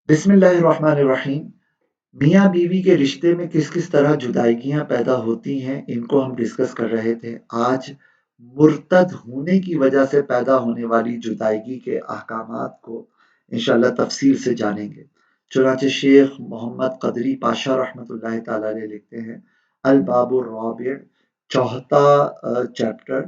بسم اللہ الرحمن الرحیم۔ میاں بیوی کے رشتے میں کس کس طرح جدائیاں پیدا ہوتی ہیں، ان کو ہم ڈسکس کر رہے تھے۔ آج مرتد ہونے کی وجہ سے پیدا ہونے والی جدائیگی کے احکامات کو انشاءاللہ تفصیل سے جانیں گے۔ چنانچہ شیخ محمد قدری پاشا رحمۃ اللہ تعالی علیہ لکھتے ہیں، الباب الرابع، چوتھا چیپٹر،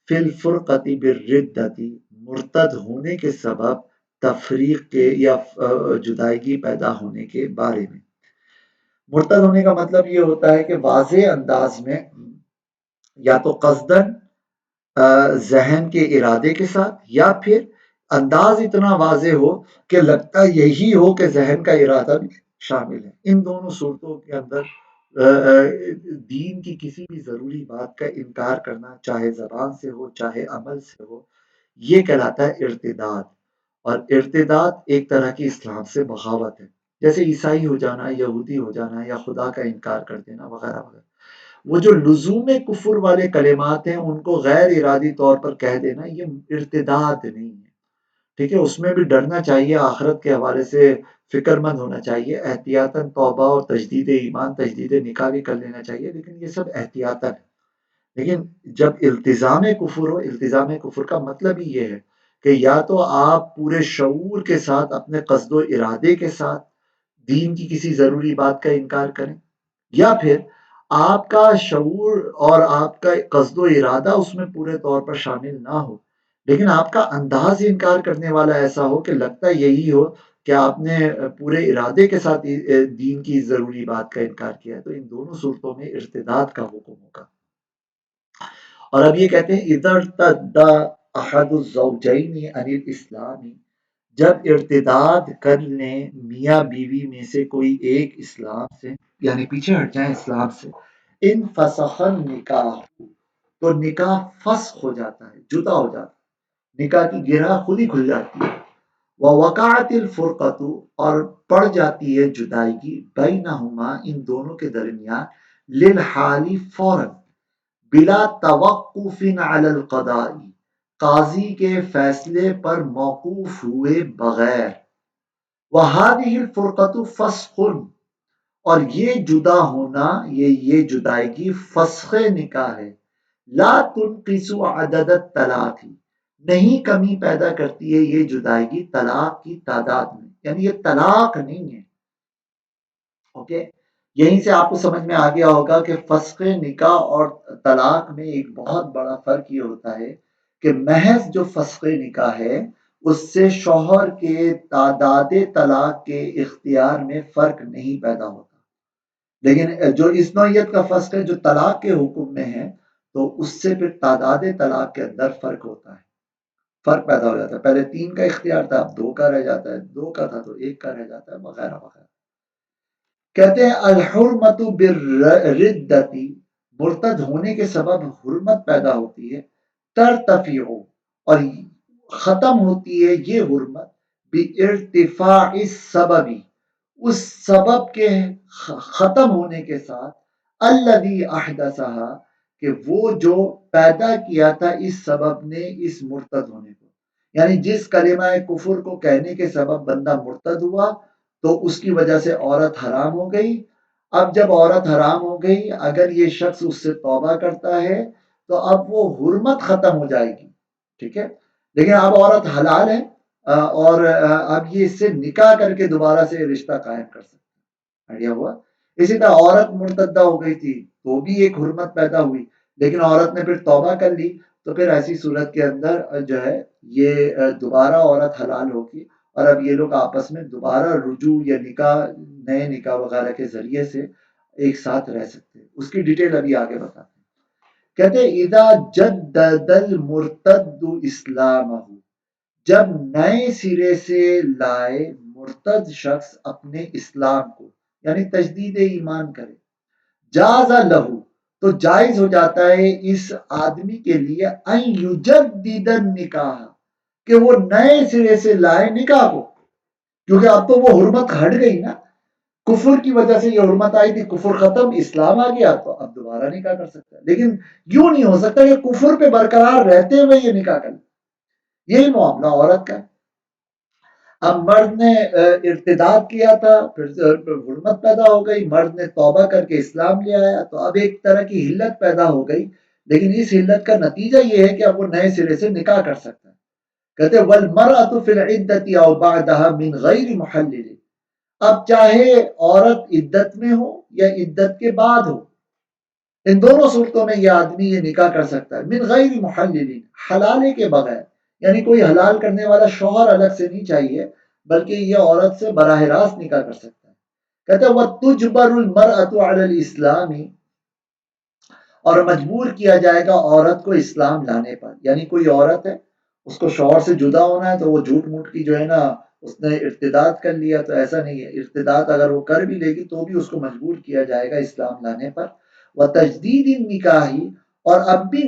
فی الفرقۃ بالردۃ، مرتد ہونے کے سبب، تفریق کے یا جدائیگی پیدا ہونے کے بارے میں۔ مرتد ہونے کا مطلب یہ ہوتا ہے کہ واضح انداز میں یا تو قصدن ذہن کے ارادے کے ساتھ، یا پھر انداز اتنا واضح ہو کہ لگتا یہی ہو کہ ذہن کا ارادہ بھی شامل ہے۔ ان دونوں صورتوں کے اندر دین کی کسی بھی ضروری بات کا انکار کرنا، چاہے زبان سے ہو چاہے عمل سے ہو، یہ کہلاتا ہے ارتداد۔ اور ارتداد ایک طرح کی اسلام سے بغاوت ہے، جیسے عیسائی ہو جانا، یہودی ہو جانا، یا خدا کا انکار کر دینا وغیرہ وغیرہ۔ وہ جو لزوم کفر والے کلمات ہیں ان کو غیر ارادی طور پر کہہ دینا، یہ ارتداد نہیں ہے، ٹھیک ہے۔ اس میں بھی ڈرنا چاہیے، آخرت کے حوالے سے فکر مند ہونا چاہیے، احتیاطاً توبہ اور تجدید ایمان، تجدید نکاح بھی کر لینا چاہیے، لیکن یہ سب احتیاطاً ہے۔ لیکن جب التزام کفر ہو، التزام کفر کا مطلب ہی یہ ہے کہ یا تو آپ پورے شعور کے ساتھ، اپنے قصد و ارادے کے ساتھ دین کی کسی ضروری بات کا انکار کریں، یا پھر آپ کا شعور اور آپ کا قصد و ارادہ اس میں پورے طور پر شامل نہ ہو، لیکن آپ کا انداز انکار کرنے والا ایسا ہو کہ لگتا یہی ہو کہ آپ نے پورے ارادے کے ساتھ دین کی ضروری بات کا انکار کیا ہے، تو ان دونوں صورتوں میں ارتداد کا حکم ہوگا۔ اور اب یہ کہتے ہیں اذا ارتد احد الزوجین عن الاسلام، جب ارتداد کر لیں میاں بیوی میں سے کوئی ایک اسلام سے، یعنی پیچھے ہٹ جائیں اسلام سے، ان فسخ النکاح، تو نکاح فسخ ہو جاتا ہے، جدا ہو جاتا ہے، نکاح کی گرہ خود ہی کھل جاتی ہے۔ ووقعت الفرقۃ، اور پڑ جاتی ہے جدائیگی، بینہما، ان دونوں کے درمیان، للحال، فوراً، بلا توقف علی القضاء، قاضی کے فیصلے پر موقوف ہوئے بغیر، وہذہ الفرقۃ فسخ، اور یہ جدا ہونا، یہ جدائیگی فسخ نکاح ہے، لا تنقص عدد الطلاق، نہیں کمی پیدا کرتی ہے یہ جدائیگی طلاق کی تعداد میں، یعنی یہ طلاق نہیں ہے۔ اوکے، یہیں سے آپ کو سمجھ میں آ گیا ہوگا کہ فسخ نکاح اور طلاق میں ایک بہت بڑا فرق یہ ہوتا ہے کہ محض جو فسخ نکاح ہے اس سے شوہر کے تعداد طلاق کے اختیار میں فرق نہیں پیدا ہوتا، لیکن جو اس نوعیت کا فسخ ہے جو طلاق کے حکم میں ہے، تو اس سے پھر تعداد طلاق کے اندر فرق ہوتا ہے، فرق پیدا ہو جاتا ہے۔ پہلے 3 کا اختیار تھا، اب 2 کا رہ جاتا ہے، 2 کا تھا تو 1 کا رہ جاتا ہے، وغیرہ وغیرہ۔ کہتے ہیں الحرمت بالردۃ، مرتد ہونے کے سبب حرمت پیدا ہوتی ہے، ترتفع، اور ختم ہوتی ہے یہ حرمت، بارتفاع السبب، اس سبب کے ختم ہونے کے ساتھ، الذی احدثها، کہ وہ جو پیدا کیا تھا اس سبب نے اس مرتد ہونے کو، یعنی جس کلمہ کفر کو کہنے کے سبب بندہ مرتد ہوا تو اس کی وجہ سے عورت حرام ہو گئی۔ اب جب عورت حرام ہو گئی، اگر یہ شخص اس سے توبہ کرتا ہے تو اب وہ حرمت ختم ہو جائے گی، ٹھیک ہے، لیکن اب عورت حلال ہے، اور اب یہ اس سے نکاح کر کے دوبارہ سے رشتہ قائم کر سکتے ہیں، آئیڈیا ہوا۔ اسی طرح عورت مرتدہ ہو گئی تھی تو بھی ایک حرمت پیدا ہوئی، لیکن عورت نے پھر توبہ کر لی تو پھر ایسی صورت کے اندر جو ہے یہ دوبارہ عورت حلال ہوگی، اور اب یہ لوگ آپس میں دوبارہ رجوع یا نکاح، نئے نکاح وغیرہ کے ذریعے سے ایک ساتھ رہ سکتے ہیں۔ اس کی ڈیٹیل ابھی آگے بتاتے ہیں۔ کہتے ہیں اذا جدد المرتد اسلامہ، جب نئے سرے سے لائے مرتد شخص اپنے اسلام کو، یعنی تجدید ایمان کرے، جاز لہو، تو جائز ہو جاتا ہے اس آدمی کے لیے، ان یجدد النکاح، کہ وہ نئے سرے سے لائے نکاح کو، کیونکہ اب تو وہ حرمت ہٹ گئی نا، کفر کی وجہ سے یہ حرمت آئی تھی، کفر ختم، اسلام آ گیا، تو اب دوبارہ نکاح کر سکتا ہے، لیکن یوں نہیں ہو سکتا کہ کفر پہ برقرار رہتے ہوئے یہ نکاح کر، یہی معاملہ عورت کا ہے۔ اب مرد نے ارتداد کیا تھا، پھر غربت پیدا ہو گئی، مرد نے توبہ کر کے اسلام لے آیا، تو اب ایک طرح کی حلت پیدا ہو گئی، لیکن اس حلت کا نتیجہ یہ ہے کہ اب وہ نئے سرے سے نکاح کر سکتا ہے۔ کہتے والمرأة فی العدۃ او بعدها من غیر محلل، اب چاہے عورت عدت میں ہو یا عدت کے بعد ہو، ان دونوں صورتوں میں یہ آدمی یہ نکاح کر سکتا ہے، من غیر محلل، حلالے کے بغیر، یعنی کوئی حلال کرنے والا شوہر الگ سے نہیں چاہیے، بلکہ یہ عورت سے براہ راست نکاح کر سکتا ہے۔ کہتے ہیں وَتُجْبَرُ الْمَرْأَةُ عَلَى الْإِسْلَامِ، اور مجبور کیا جائے گا عورت کو اسلام لانے پر، یعنی کوئی عورت ہے اس کو شوہر سے جدا ہونا ہے تو وہ جھوٹ موٹ کی جو ہے نا اس نے ارتداد کر لیا، تو ایسا نہیں ہے، ارتداد اگر وہ کر بھی لے گی تو بھی اس کو مجبور کیا جائے گا اسلام لانے پر۔ وہ تجدید نکاحی، اور اب بھی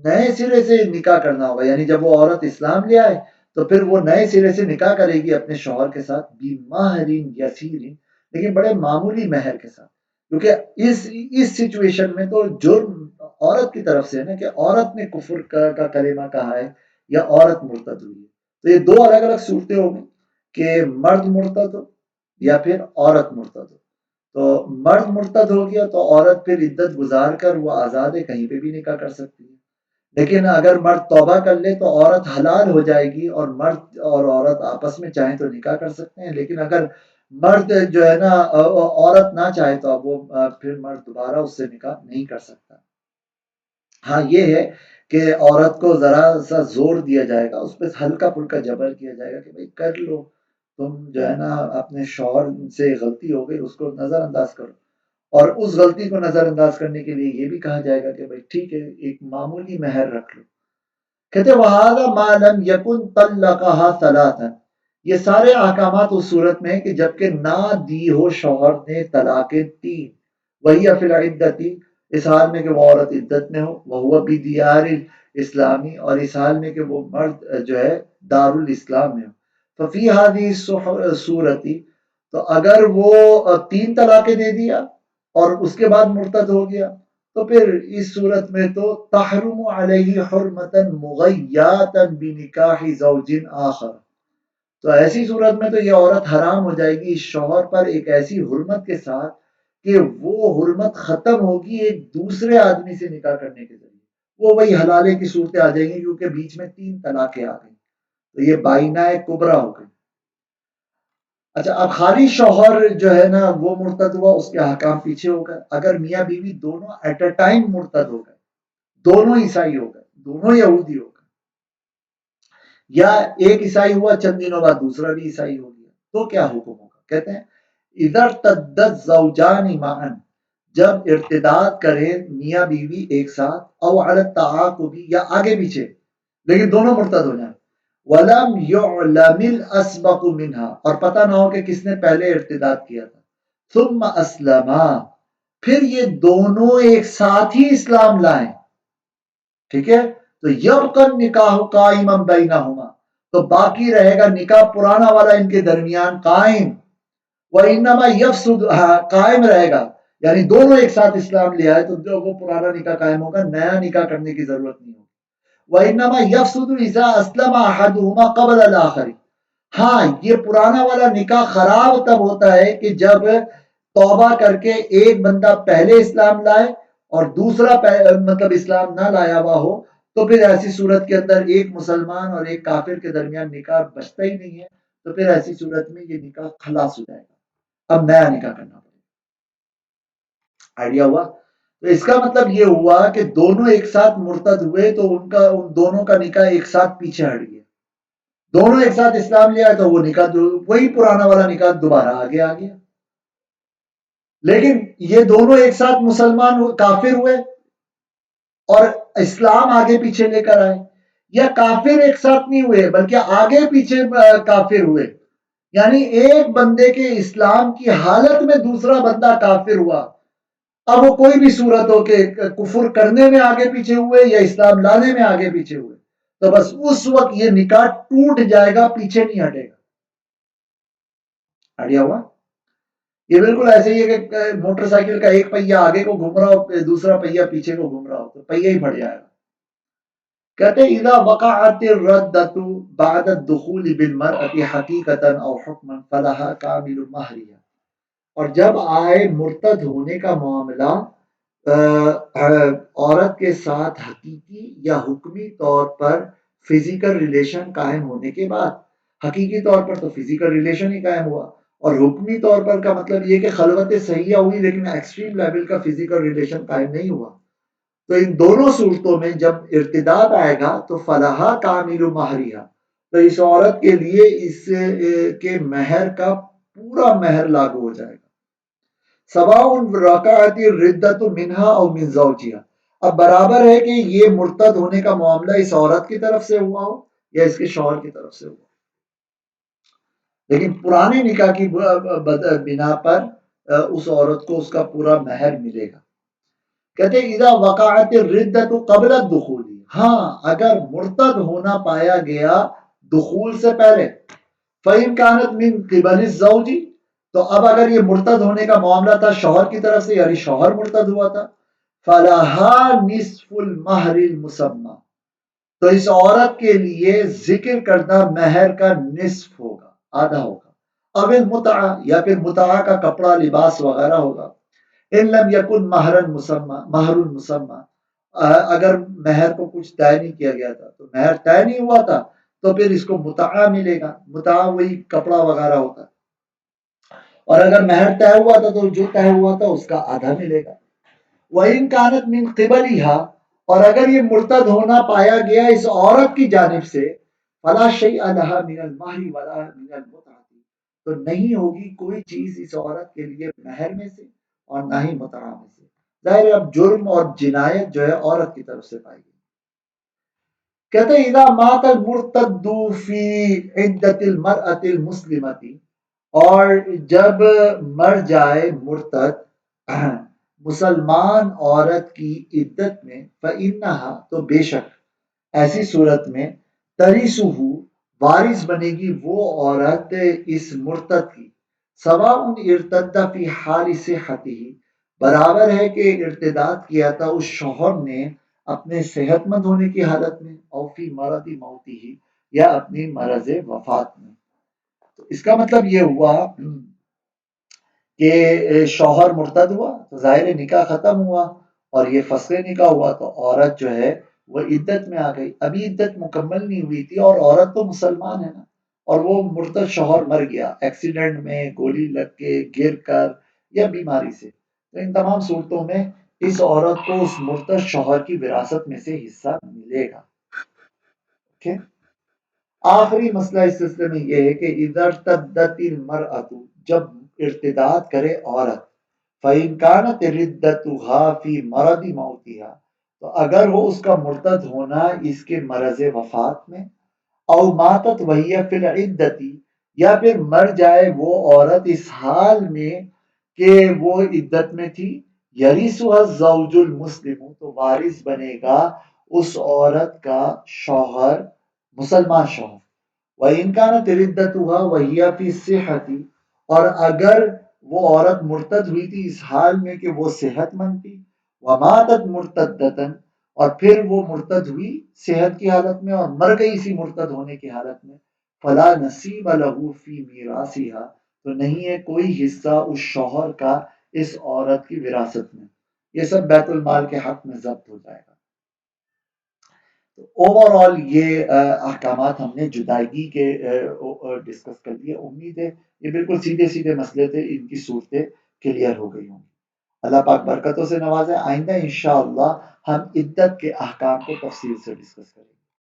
نئے سرے سے نکاح کرنا ہوگا، یعنی جب وہ عورت اسلام لے آئے تو پھر وہ نئے سرے سے نکاح کرے گی اپنے شوہر کے ساتھ، بِمَہْرٍ یسیر، لیکن بڑے معمولی مہر کے ساتھ، کیونکہ اس سچویشن میں تو جرم عورت کی طرف سے ہے نا، کہ عورت نے کفر کا کلمہ کہا ہے یا عورت مرتد ہوئی ہے، تو یہ دو الگ الگ صورتیں ہو گئی کہ مرد مرتد ہو یا پھر عورت مرتد ہو۔ تو مرد مرتد ہو گیا تو عورت پھر عدت گزار کر وہ آزاد ہے، کہیں پہ بھی نکاح کر سکتی ہے، لیکن اگر مرد توبہ کر لے تو عورت حلال ہو جائے گی، اور مرد اور عورت آپس میں چاہیں تو نکاح کر سکتے ہیں، لیکن اگر مرد جو ہے نا عورت نہ چاہے تو اب وہ پھر مرد دوبارہ اس سے نکاح نہیں کر سکتا۔ ہاں یہ ہے کہ عورت کو ذرا سا زور دیا جائے گا، اس پہ ہلکا پھلکا جبر کیا جائے گا کہ بھائی کر لو، تم جو ہے نا اپنے شوہر سے غلطی ہو گئی اس کو نظر انداز کرو، اور اس غلطی کو نظر انداز کرنے کے لیے یہ بھی کہا جائے گا کہ بھائی ٹھیک ہے ایک معمولی مہر رکھ لو۔ کہتے وَهَذَا مَا لَمْ يَكُنْ طَلَّقَهَا ثَلَاثًا، یہ سارے احکامات اس صورت میں ہیں کہ جبکہ نہ دی ہو شوہر نے طلاقیں تین، وہی فی العدت، اس حال میں کہ وہ عورت عدت میں ہو، وہو بدیار اسلامی، اور اس حال میں کہ وہ مرد جو ہے دار الاسلام میں ہو، ففی هذه صورتی، تو اگر وہ تین طلاقیں دے دیا اور اس کے بعد مرتد ہو گیا تو پھر اس صورت میں تو تحرم علیہ حرمتا مغیاتا بنکاح زوج آخر، تو ایسی صورت میں تو یہ عورت حرام ہو جائے گی اس شوہر پر ایک ایسی حرمت کے ساتھ کہ وہ حرمت ختم ہوگی ایک دوسرے آدمی سے نکاح کرنے کے ذریعے، وہ وہی حلالے کی صورتیں آ جائیں گی کیونکہ بیچ میں تین طلاقیں آ گئی، تو یہ بائنہ کبرا ہو گئی۔ اچھا اب خالی شوہر جو ہے نا وہ مرتد ہوا، اس کے احکام پیچھے ہو گئے، اگر میاں بیوی دونوں ایٹ اے ٹائم مرتد ہو گئے، دونوں عیسائی ہو گئے، دونوں یہودی ہو گئے، یا ایک عیسائی ہوا چند دنوں بعد دوسرا بھی عیسائی ہو گیا، تو کیا حکم ہوگا؟ کہتے ہیں ادھر تدت زوجان معاً، جب ارتداد کرے میاں بیوی ایک ساتھ، او علی التعاقب، یا آگے پیچھے لیکن دونوں مرتد ہو جائیں، ولم يعلم الاسبق منها، اور پتہ نہ ہو کہ کس نے پہلے ارتداد کیا تھا، ثم اسلما، پھر یہ دونوں ایک ساتھ ہی اسلام لائیں، ٹھیک ہے، تو یبقى النکاح قائما بینہما، تو باقی رہے گا نکاح پرانا والا ان کے درمیان قائم، وانما یفسد، قائم رہے گا، یعنی دونوں ایک ساتھ اسلام لے آئے تو جو وہ پرانا نکاح قائم ہوگا، نیا نکاح کرنے کی ضرورت نہیں ہوگی۔ وانما یفسد اذا اسلم احدهما قبل الاخر، ہاں یہ پرانا والا نکاح خراب تب ہوتا ہے کہ جب توبہ کر کے ایک بندہ پہلے اسلام لائے اور دوسرا مطلب اسلام نہ لایا ہوا ہو، تو پھر ایسی صورت کے اندر ایک مسلمان اور ایک کافر کے درمیان نکاح بچتا ہی نہیں ہے، تو پھر ایسی صورت میں یہ نکاح خلاص ہو جائے گا، اب نیا نکاح کرنا پڑے گا۔ آئیڈیا ہوا؟ تو اس کا مطلب یہ ہوا کہ دونوں ایک ساتھ مرتد ہوئے تو ان دونوں کا نکاح ایک ساتھ پیچھے ہٹ گیا، دونوں ایک ساتھ اسلام لیا تو وہ نکاح وہی پرانا والا نکاح دوبارہ آگے آ گیا، لیکن یہ دونوں ایک ساتھ مسلمان کافر ہوئے اور اسلام آگے پیچھے لے کر آئے، یا کافر ایک ساتھ نہیں ہوئے بلکہ آگے پیچھے کافر ہوئے، یعنی ایک بندے کے اسلام کی حالت میں دوسرا بندہ کافر ہوا، اب وہ کوئی بھی صورت ہو کہ کفر کرنے میں آگے پیچھے ہوئے یا اسلام لانے میں آگے پیچھے ہوئے، تو بس اس وقت یہ نکاح ٹوٹ جائے گا، پیچھے نہیں ہٹے گا۔ آئیڈیا ہوا؟ یہ بالکل ایسے ہی ہے کہ موٹر سائیکل کا ایک پہیہ آگے کو گھوم رہا ہو دوسرا پہیہ پیچھے کو گھوم رہا ہو تو پہیہ ہی پھٹ جائے گا، کہتے ہیں اذا وقعت الردۃ بعد الدخول بالمرأة حقیقتا او حکما فلها کامل مہریہ، اور جب آئے مرتد ہونے کا معاملہ عورت کے ساتھ حقیقی یا حکمی طور پر فزیکل ریلیشن قائم ہونے کے بعد، حقیقی طور پر تو فزیکل ریلیشن ہی قائم ہوا، اور حکمی طور پر کا مطلب یہ کہ خلوت صحیحہ ہوئی لیکن ایکسٹریم لیول کا فزیکل ریلیشن قائم نہیں ہوا، تو ان دونوں صورتوں میں جب ارتداد آئے گا تو فلاحا کامل مہریہ، تو اس عورت کے لیے اس کے مہر کا پورا مہر لاگو ہو جائے گا، سواء رکعت الردۃ منہا او من زوجہا، اب برابر ہے کہ یہ مرتد ہونے کا معاملہ اس عورت کی طرف سے ہوا ہو یا اس کے شوہر کی طرف سے ہوا، لیکن پرانے نکاح کی بنا پر اس عورت کو اس کا پورا مہر ملے گا۔ کہتے ہیں اذا وقعت الردۃ قبل الدخول، ہاں اگر مرتد ہونا پایا گیا دخول سے پہلے، فَإِنْ كَانَتْ مِنْ قِبَلِ الزَّوْجِ، تو اب اگر یہ مرتد ہونے کا معاملہ تھا شوہر کی طرف سے، یعنی شوہر مرتد ہوا تھا، فَلَهَا نِصْفُ الْمَهْرِ الْمُسَمَّى، تو اس عورت کے لیے ذکر کردہ مہر کا نصف ہوگا، آدھا ہوگا، اب المتع، یا پھر متع کا کپڑا لباس وغیرہ ہوگا، ان لم یکن مہر مسمى، مہر المسمى، اگر مہر کو کچھ طے نہیں کیا گیا تھا تو مہر طے نہیں ہوا تھا تو پھر اس کو متع ملے گا، متع وہی کپڑا وغیرہ ہوتا ہے، اور اگر مہر طے ہوا تھا تو جو طے ہوا تھا اس کا آدھا ملے گا، وَإِنْ كَانَتْ مِنْ قِبَلِهَا، اور اگر یہ مرتد ہونا پایا گیا اس عورت کی جانب سے، فَلَا شَيْءَ لَهَا مِنَ الْمَهْرِ وَلَا مِنَ الْمُتْعَةِ، تو نہیں ہوگی کوئی چیز اس عورت کے لیے مہر میں سے اور نہ ہی متع میں سے، ظاہر ہے اب جرم اور جنایت جو ہے عورت کی طرف سے پائی گئی۔ کہتے ہیں اذا مات المرتد فی عدت المرأة المسلمة، اور جب مر جائے مرتد مسلمان عورت کی عدت میں، فإنها، تو بے شک ایسی صورت میں، تریثہ، وارث بنے گی وہ عورت اس مرتد کی، سواء ارتد فی حال صحتہ، برابر ہے کہ ارتداد کیا تھا اس شوہر نے اپنے صحت مند ہونے کی حالت میں، او فی مرض موتہ، یا اپنی مرض وفات میں، تو اس کا مطلب یہ ہوا کہ شوہر مرتد ہوا تو ظاہر نکاح ختم ہوا، اور یہ فسخ نکاح ہوا تو عورت جو ہے وہ عدت میں آ گئی، ابھی عدت مکمل نہیں ہوئی تھی، اور عورت تو مسلمان ہے نا، اور وہ مرتد شوہر مر گیا ایکسیڈنٹ میں، گولی لگ کے، گر کر، یا بیماری سے، تو ان تمام صورتوں میں اس عورت کو اس مرتد شوہر کی وراثت میں سے حصہ ملے گا۔ okay؟ آخری مسئلہ اس سلسلے میں یہ ہے کہ اذا ارتدت المرأة، جب ارتداد کرے عورت، فَإِنْ كَانَتْ رِدَّتُهَا فِي مَرَضِ مَوْتِهَا، تو اگر ہو اس کا مرتد ہونا اس کے مرض وفات میں، او ماتت وہی فی العدت، یا پھر مر جائے وہ عورت اس حال میں کہ وہ عدت میں تھی، یریثها الزوج المسلم، تو وارث بنے گا اس عورت کا شوہر، مسلمان شوہر، وَإِنْ كَانَتْ رِدَّتُهَا وَهِيَ فِي الصِّحَةِ، اور اگر وہ عورت مرتد ہوئی تھی اس حال میں کہ وہ صحت مند تھی، وَمَاتَتْ مُرْتَدَّةً، اور پھر وہ مرتد ہوئی صحت کی حالت میں اور مر گئی اسی مرتد ہونے کی حالت میں، فَلَا نَصِيبَ لَهُ فِي مِيرَاثِهَا، تو نہیں ہے کوئی حصہ اس شوہر کا اس عورت کی وراثت میں، یہ سب بیت المال کے حق میں ضبط ہو جائے گا۔ اوور آل یہ احکامات ہم نے جدائیگی کے ڈسکس کر لیے، امید ہے یہ بالکل سیدھے سیدھے مسئلے تھے، ان کی صورتیں کلیئر ہو گئی ہوں گی، اللہ پاک برکتوں سے نوازے، آئندہ انشاءاللہ ہم عدت کے احکام کو تفصیل سے ڈسکس کریں گے۔